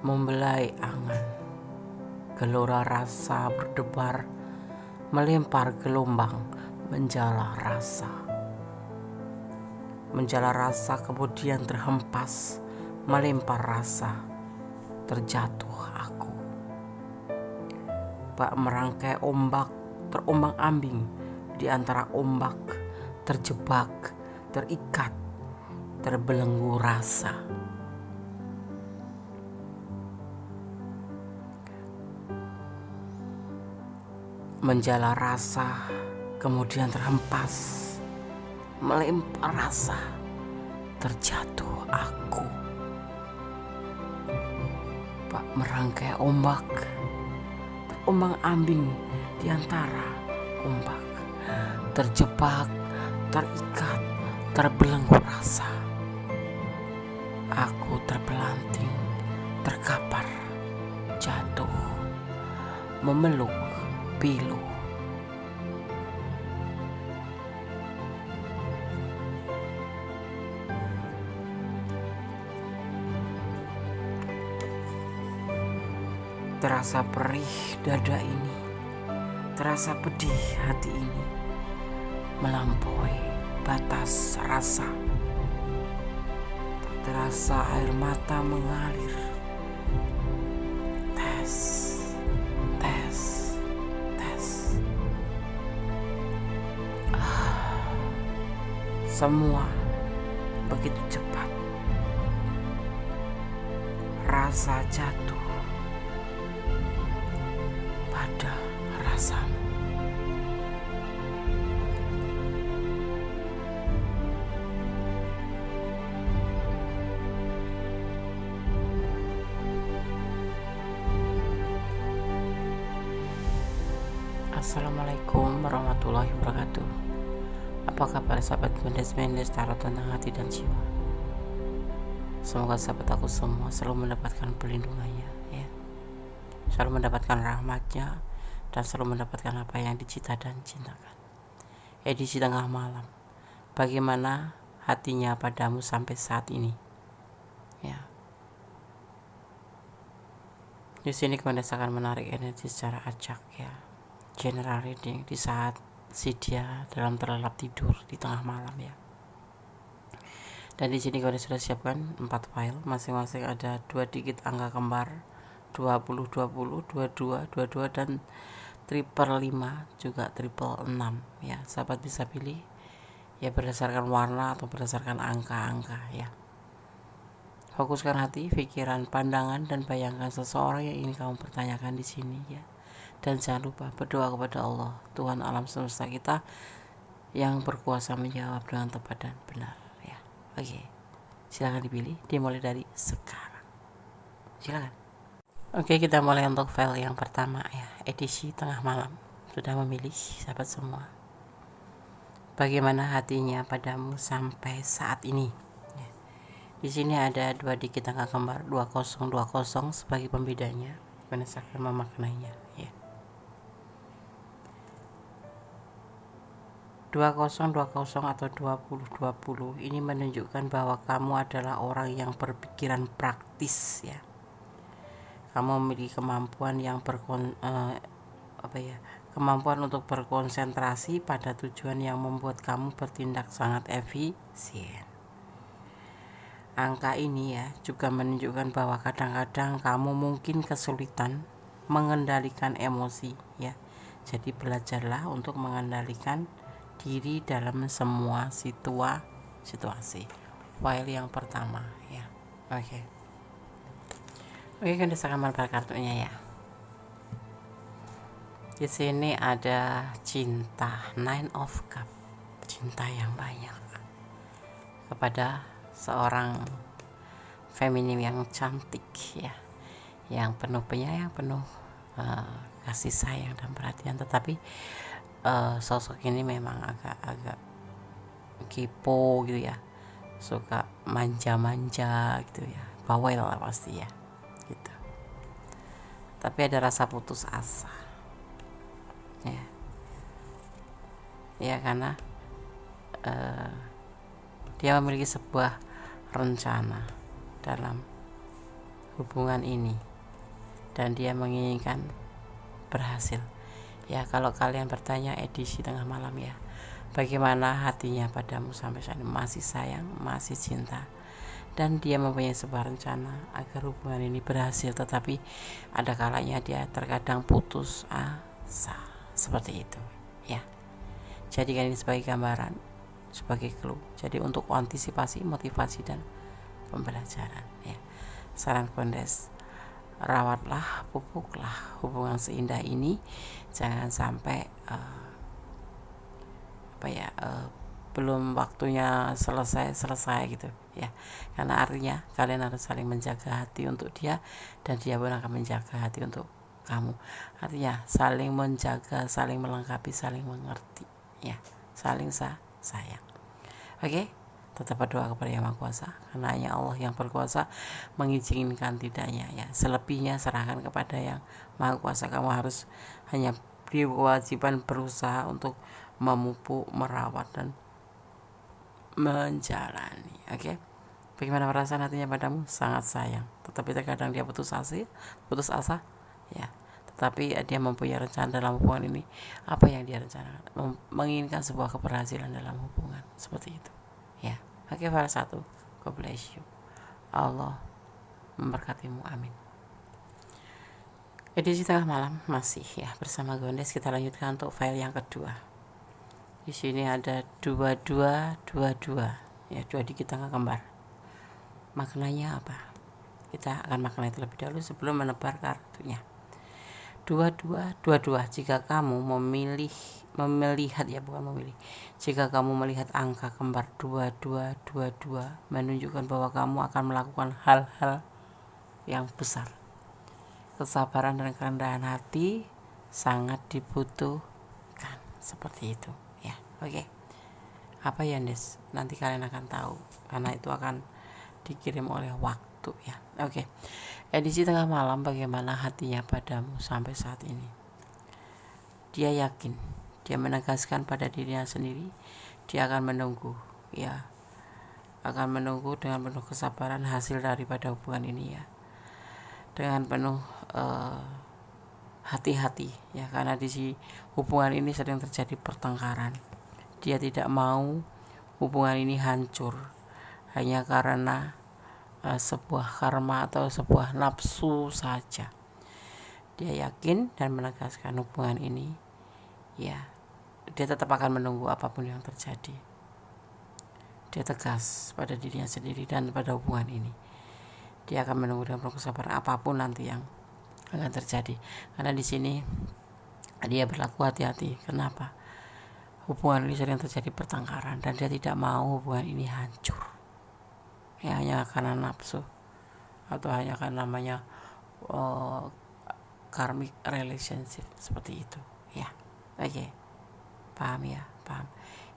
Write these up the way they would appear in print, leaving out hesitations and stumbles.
membelai angan. Gelora rasa berdebar, melempar gelombang, menjala rasa. Menjala rasa kemudian terhempas, melempar rasa, terjatuh aku. Bak merangkai ombak, terombang-ambing di antara ombak, terjebak, terikat, terbelenggu rasa. Menjala rasa, kemudian terhempas, melempar rasa, terjatuh aku. Bak merangkai ombak, terombang-ambing di antara ombak, terjebak, terikat, terbelenggu rasa. Aku terpelanting, terkapar, jatuh, memeluk pilu. Terasa perih dada ini, terasa pedih hati ini, melampaui batas rasa. Terasa air mata mengalir. Tes, tes, tes. Semua begitu cepat. Rasa jatuh pada rasamu. Assalamualaikum warahmatullahi wabarakatuh. Apa kabar sahabat Mendes Tarot tentang hati dan jiwa? Semoga sahabat aku semua selalu mendapatkan perlindungannya, ya. Selalu mendapatkan rahmatnya dan selalu mendapatkan apa yang dicita dan cintakan. Edisi tengah malam. Bagaimana hatinya padamu sampai saat ini? Ya. Di sini Mendes akan menarik energi secara acak, ya. General reading di saat si dia dalam terlelap tidur di tengah malam, ya. Dan di sini kalian sudah siapkan 4 file, masing-masing ada 2 digit angka kembar 20, 20, 22, 22 dan triple 5 juga triple 6, ya. Sahabat bisa pilih ya berdasarkan warna atau berdasarkan angka-angka, ya. Fokuskan hati, pikiran, pandangan dan bayangkan seseorang yang ingin kamu pertanyakan di sini, ya. Dan jangan lupa berdoa kepada Allah, Tuhan alam semesta kita yang berkuasa menjawab dengan tepat dan benar, ya. Oke, silakan dipilih, dimulai dari sekarang. Silakan. Oke, kita mulai untuk file yang pertama, ya. Edisi tengah malam. Sudah memilih sahabat semua? Bagaimana hatinya padamu sampai saat ini? Ya. Di sini ada 2 digit angka kembar 2020 sebagai pembedanya. Mendes akan memaknainya, ya. 2020 atau 2020 ini menunjukkan bahwa kamu adalah orang yang berpikiran praktis, ya. Kamu memiliki kemampuan yang kemampuan untuk berkonsentrasi pada tujuan yang membuat kamu bertindak sangat efisien. Angka ini, ya, juga menunjukkan bahwa kadang-kadang kamu mungkin kesulitan mengendalikan emosi, ya. Jadi belajarlah untuk mengendalikan diri dalam semua situasi. File yang pertama, ya. Oke, kan akan menebar kartunya, ya. Di sini ada cinta, 9 of Cup, cinta yang banyak kepada seorang feminim yang cantik, ya, yang penuh penyayang, penuh kasih sayang dan perhatian. Tetapi sosok ini memang agak kipo gitu, ya, suka manja-manja gitu, ya, bawel lah pasti, ya, gitu. Tapi ada rasa putus asa, ya karena dia memiliki sebuah rencana dalam hubungan ini dan dia menginginkan berhasil. Ya, kalau kalian bertanya edisi tengah malam ya, bagaimana hatinya padamu sampai saat ini, masih sayang, masih cinta, dan dia mempunyai sebuah rencana agar hubungan ini berhasil, tetapi ada kalanya dia terkadang putus asa, seperti itu ya. Jadikan ini sebagai gambaran, sebagai clue, jadi untuk antisipasi, motivasi, dan pembelajaran ya. Saran Kondes, rawatlah, pupuklah hubungan seindah ini, jangan sampai belum waktunya selesai gitu ya, karena artinya kalian harus saling menjaga hati untuk dia dan dia pun akan menjaga hati untuk kamu. Artinya saling menjaga, saling melengkapi, saling mengerti ya, saling sayang. Oke, tetap berdoa kepada Yang Maha Kuasa, karena hanya Allah yang berkuasa mengizinkan tidaknya ya. Selebihnya serahkan kepada Yang Maha Kuasa. Kamu harus hanya kewajiban berusaha untuk memupuk, merawat, dan menjalani. Oke. Bagaimana perasaan hatinya padamu? Sangat sayang, tetapi terkadang dia putus asa ya. Tetapi dia mempunyai rencana dalam hubungan ini. Apa yang dia rencanakan? Menginginkan sebuah keberhasilan dalam hubungan, seperti itu ya. Oke, para satu, God bless you, Allah memberkatimu, amin. Edisi tengah malam masih ya bersama Gondes. Kita lanjutkan untuk file yang kedua. Di sini ada 2222 ya, 2 digit angka kembar. Maknanya apa? Kita akan maknai terlebih dahulu sebelum menebar kartunya. 2222, jika kamu jika kamu melihat angka kembar 2222, menunjukkan bahwa kamu akan melakukan hal-hal yang besar. Kesabaran dan kerendahan hati sangat dibutuhkan, seperti itu ya. Oke. Apa ya, Des? Nanti kalian akan tahu karena itu akan dikirim oleh waktu ya. Oke. Edisi tengah malam, bagaimana hatinya padamu sampai saat ini? Dia yakin, dia menegaskan pada dirinya sendiri, dia akan menunggu ya. Akan menunggu dengan penuh kesabaran hasil daripada hubungan ini ya. Dengan penuh hati-hati ya, karena di hubungan ini sering terjadi pertengkaran. Dia tidak mau hubungan ini hancur hanya karena sebuah karma atau sebuah nafsu saja. Dia yakin dan menegaskan hubungan ini ya, dia tetap akan menunggu apapun yang terjadi. Dia tegas pada dirinya sendiri dan pada hubungan ini. Dia akan menunggu dengan penuh kesabaran apapun nanti yang akan terjadi. Karena di sini dia berlaku hati-hati. Kenapa? Hubungan ini sering terjadi pertengkaran dan dia tidak mau hubungan ini hancur. Ya, hanya karena nafsu atau hanya karena namanya karmic relationship, seperti itu ya. Oke. Paham ya? Paham.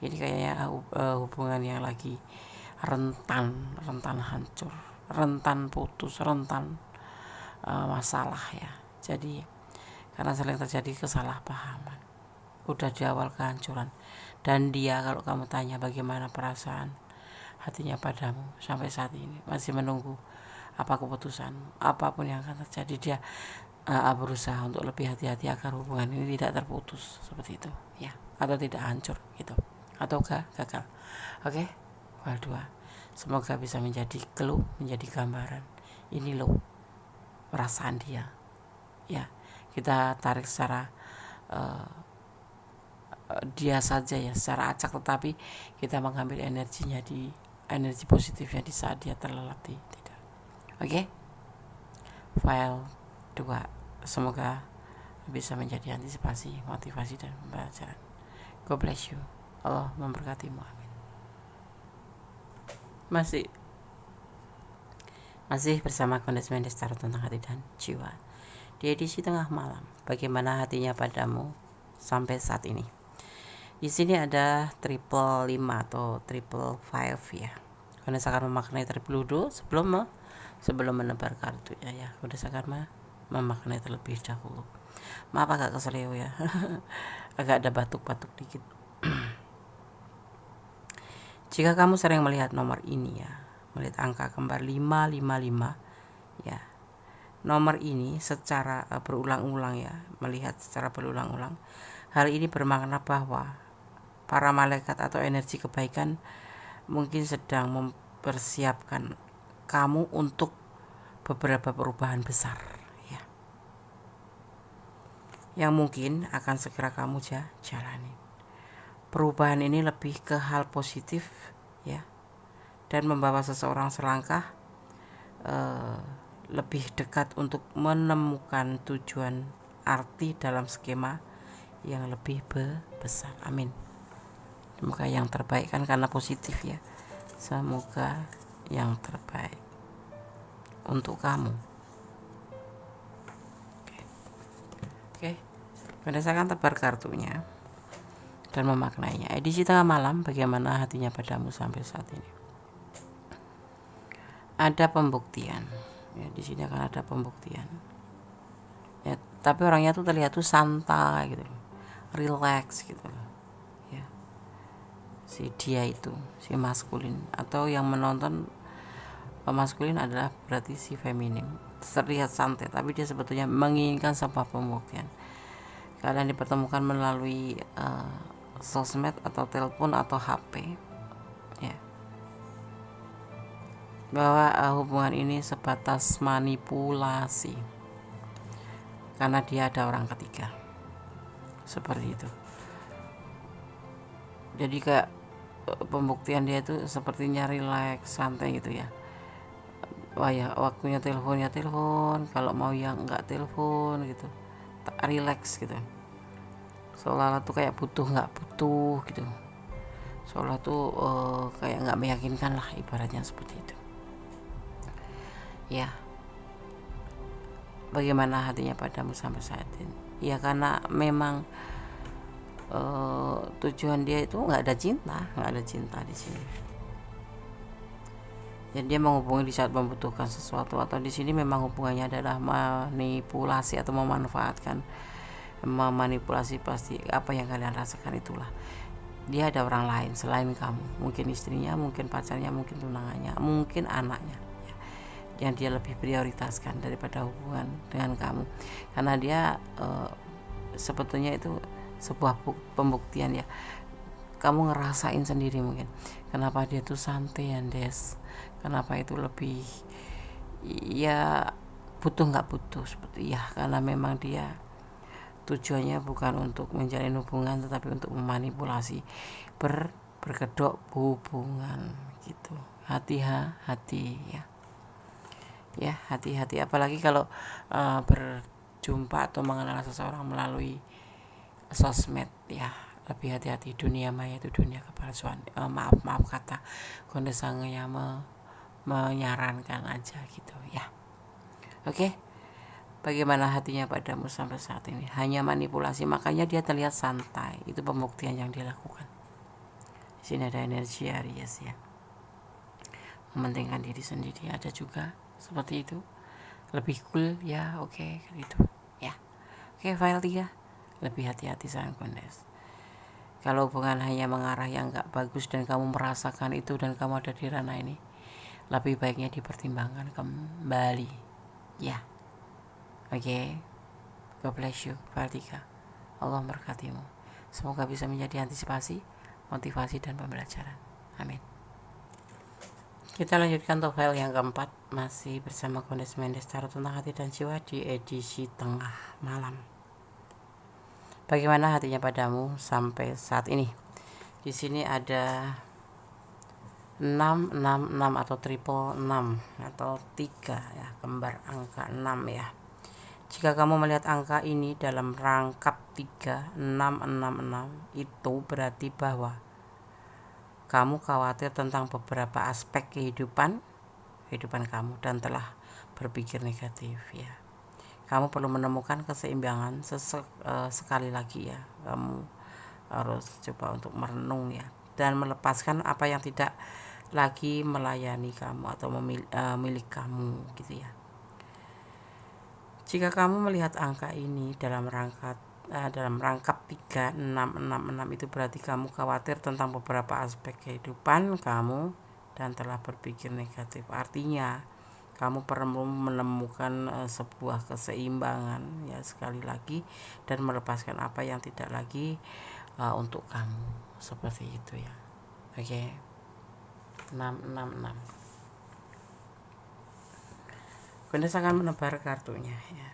Ini kayaknya hubungan yang lagi rentan hancur, rentan putus, rentan masalah ya. Jadi karena sering terjadi kesalahpahaman, udah di awal kehancuran. Dan dia, kalau kamu tanya bagaimana perasaan hatinya padamu sampai saat ini, masih menunggu apa keputusan, apapun yang akan terjadi. Dia berusaha untuk lebih hati-hati agar hubungan ini tidak terputus, seperti itu ya, atau tidak hancur gitu, atau gagal. Oke. File 2, semoga bisa menjadi clue, menjadi gambaran. Ini loh perasaan dia ya. Kita tarik secara dia saja ya, secara acak, tetapi kita mengambil energinya, di energi positifnya di saat dia terlelap tidur. Oke. File 2, semoga bisa menjadi antisipasi, motivasi, dan pembelajaran. God bless you, Allah memberkatimu, amin. Masih bersama Kondes Mendes, Tarot tentang hati dan jiwa. Di edisi tengah malam, bagaimana hatinya padamu sampai saat ini? Di sini ada 555 atau 555 ya. Kondes akan memaknai terlebih dahulu sebelum menebar kartu ya. Kondes akan memaknai terlebih dahulu. Maaf agak keseleo ya. Agak ada batuk-batuk dikit. Jika kamu sering melihat nomor ini ya, melihat angka kembar 555 ya, nomor ini secara berulang-ulang ya, melihat secara berulang-ulang, hal ini bermakna bahwa para malaikat atau energi kebaikan mungkin sedang mempersiapkan kamu untuk beberapa perubahan besar ya, yang mungkin akan segera kamu jalani. Perubahan ini lebih ke hal positif ya, dan membawa seseorang selangkah lebih dekat untuk menemukan tujuan arti dalam skema yang lebih besar. Amin. Semoga yang terbaik kan, karena positif ya. Semoga yang terbaik untuk kamu. Oke. Berdasarkan tebar kartunya dan memaknainya. Edisi tengah malam, bagaimana hatinya padamu sampai saat ini? Ada pembuktian. Ya, di sini akan ada pembuktian. Ya, tapi orangnya tuh terlihat tuh santai gitu, relax gitu. Ya. Si dia itu, si maskulin, atau yang menonton maskulin adalah berarti si feminim. Terlihat santai, tapi dia sebetulnya menginginkan sebuah pembuktian. Kalian dipertemukan melalui sosmed atau telepon atau HP ya, bahwa hubungan ini sebatas manipulasi karena dia ada orang ketiga, seperti itu. Jadi kayak pembuktian dia itu sepertinya relax, santai gitu ya. Wah ya, waktunya telepon ya telepon, kalau mau yang enggak telepon gitu, relax gitu, seolah-olah tuh kayak butuh nggak butuh gitu, seolah tuh kayak nggak meyakinkan lah, ibaratnya seperti itu ya. Bagaimana hatinya padamu sampai saat ini? Ya karena memang tujuan dia itu nggak ada cinta di sini. Jadi dia menghubungi di saat membutuhkan sesuatu, atau di sini memang hubungannya adalah manipulasi atau memanipulasi pasti apa yang kalian rasakan itulah. Dia ada orang lain selain kamu, mungkin istrinya, mungkin pacarnya, mungkin tunangannya, mungkin anaknya ya, yang dia lebih prioritaskan daripada hubungan dengan kamu, karena dia sebetulnya itu sebuah pembuktian ya. Kamu ngerasain sendiri mungkin kenapa dia tuh santai Des, kenapa itu lebih ya butuh nggak butuh seperti ya, karena memang dia tujuannya bukan untuk menjalin hubungan tetapi untuk memanipulasi, berkedok hubungan gitu. Hati-hati ya, hati-hati, apalagi kalau berjumpa atau mengenal seseorang melalui sosmed ya. Lebih hati-hati, dunia maya itu dunia kepalsuan. Maaf kata Gonde Sangenya menyarankan aja gitu ya. Oke. Bagaimana hatinya padamu sampai saat ini? Hanya manipulasi, makanya dia terlihat santai. Itu pembuktian yang dia lakukan. Di sini ada energi Aries ya, mementingkan diri sendiri. Ada juga seperti itu, lebih cool ya. Oke, gitu ya. Oke, file 3. Lebih hati-hati sayang Gondes. Kalau hubungan hanya mengarah yang gak bagus dan kamu merasakan itu dan kamu ada di ranah ini, lebih baiknya dipertimbangkan kembali ya. Oke. God bless you. File 3. Allah memberkatimu. Semoga bisa menjadi antisipasi, motivasi, dan pembelajaran. Amin. Kita lanjutkan untuk file yang keempat, masih bersama Gondes Mendes Tarot tentang hati dan jiwa di edisi tengah malam. Bagaimana hatinya padamu sampai saat ini? Di sini ada 666 atau triple 6 atau 3 ya, kembar angka 6 ya. Jika kamu melihat angka ini dalam rangkap 3, 666, itu berarti bahwa kamu khawatir tentang beberapa aspek kehidupan kamu dan telah berpikir negatif ya. Kamu perlu menemukan keseimbangan sekali lagi ya. Kamu harus coba untuk merenung ya, dan melepaskan apa yang tidak lagi melayani kamu atau milik kamu gitu ya. Jika kamu melihat angka ini dalam rangkap 3, 666, itu berarti kamu khawatir tentang beberapa aspek kehidupan kamu dan telah berpikir negatif. Artinya kamu perlu menemukan sebuah keseimbangan ya, sekali lagi, dan melepaskan apa yang tidak lagi untuk kamu, seperti itu ya. Oke. 666. Bunda akan menebar kartunya ya.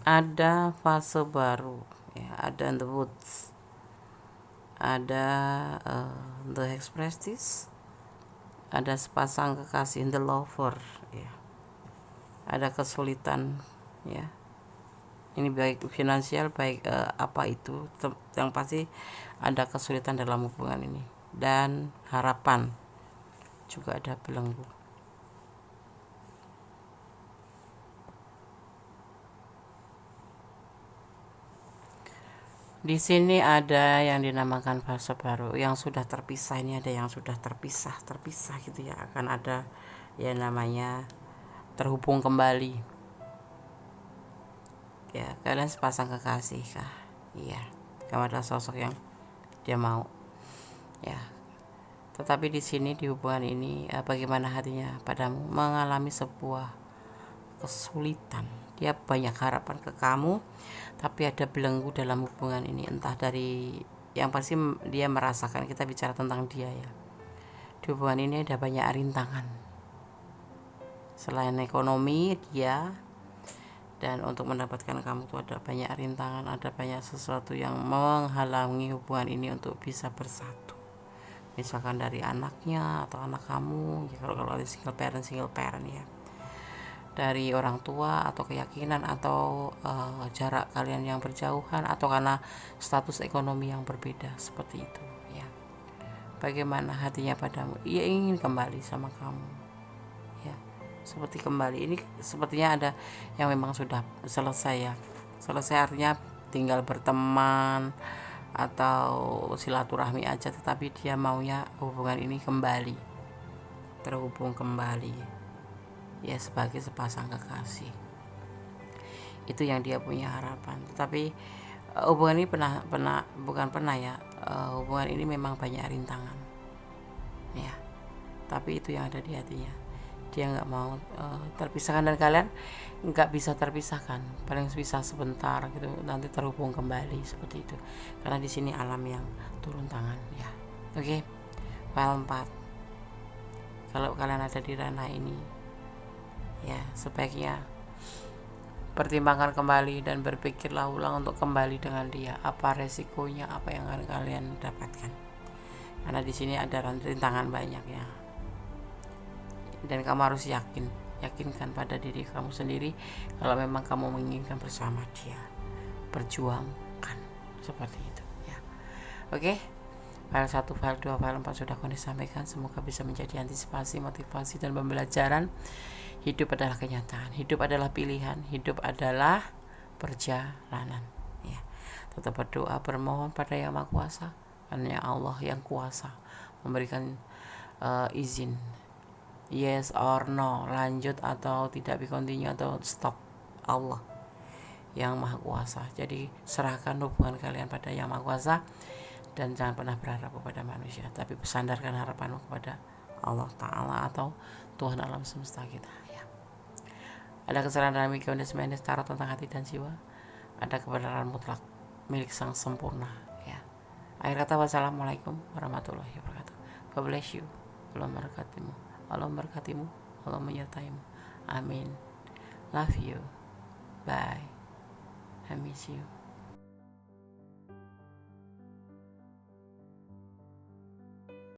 Ada fase baru ya, ada in the woods, ada the expressives, ada sepasang kekasih in the lover ya, ada kesulitan ya, ini baik finansial, baik apa itu, yang pasti ada kesulitan dalam hubungan ini, dan harapan juga ada belenggu. Di sini ada yang dinamakan fase baru, yang sudah terpisah. Ini ada yang sudah terpisah gitu ya, akan ada ya namanya terhubung kembali ya. Kalian sepasang kekasih kah? Iya, kamu adalah sosok yang dia mau ya. Tetapi di sini di hubungan ini bagaimana hatinya padamu, mengalami sebuah kesulitan. Dia banyak harapan ke kamu, tapi ada belenggu dalam hubungan ini, entah dari yang pasti dia merasakan, kita bicara tentang dia ya. Di hubungan ini ada banyak rintangan selain ekonomi dia, dan untuk mendapatkan kamu tuh ada banyak rintangan, ada banyak sesuatu yang menghalangi hubungan ini untuk bisa bersatu. Misalkan dari anaknya atau anak kamu ya, kalau ada single parent ya, dari orang tua, atau keyakinan, atau jarak kalian yang berjauhan, atau karena status ekonomi yang berbeda, seperti itu ya. Bagaimana hatinya padamu? Ia ingin kembali sama kamu ya, seperti kembali. Ini sepertinya ada yang memang sudah selesai ya. Selesai artinya tinggal berteman atau silaturahmi aja, tetapi dia maunya hubungan ini kembali, terhubung kembali ya, sebagai sepasang kekasih. Itu yang dia punya harapan. Tetapi hubungan ini hubungan ini memang banyak rintangan ya, tapi itu yang ada di hatinya. Dia nggak mau terpisahkan, dan kalian nggak bisa terpisahkan, paling bisa sebentar gitu, nanti terhubung kembali, seperti itu. Karena di sini alam yang turun tangan ya. Oke. File 4. Kalau kalian ada di ranah ini ya, sebaiknya pertimbangkan kembali dan berpikirlah ulang untuk kembali dengan dia. Apa resikonya, apa yang akan kalian dapatkan, karena di sini ada rintangan banyak ya, dan kamu harus yakinkan pada diri kamu sendiri kalau memang kamu menginginkan bersama dia. Perjuangkan, seperti itu ya. Oke. File 1, file 2, file 4 sudah aku disampaikan. Semoga bisa menjadi antisipasi, motivasi, dan pembelajaran. Hidup adalah kenyataan, hidup adalah pilihan, hidup adalah perjalanan ya. Tetap berdoa, bermohon pada Yang Maha Kuasa, karena Allah yang kuasa memberikan izin yes or no, lanjut atau tidak, be continue atau stop. Allah yang Maha Kuasa. Jadi serahkan hubungan kalian pada Yang Maha Kuasa, dan jangan pernah berharap kepada manusia, tapi sandarkan harapanmu kepada Allah Ta'ala atau Tuhan alam semesta kita ya. Ada kesalahan dalam Ikonis Mendes tarot tentang hati dan jiwa, ada kebenaran mutlak milik Sang Sempurna ya. Akhir kata, wassalamualaikum warahmatullahi wabarakatuh. God bless you. Allah memberkatimu, Allah memberkatimu, Allah menyertaimu. Amin. Love you. Bye. I miss you.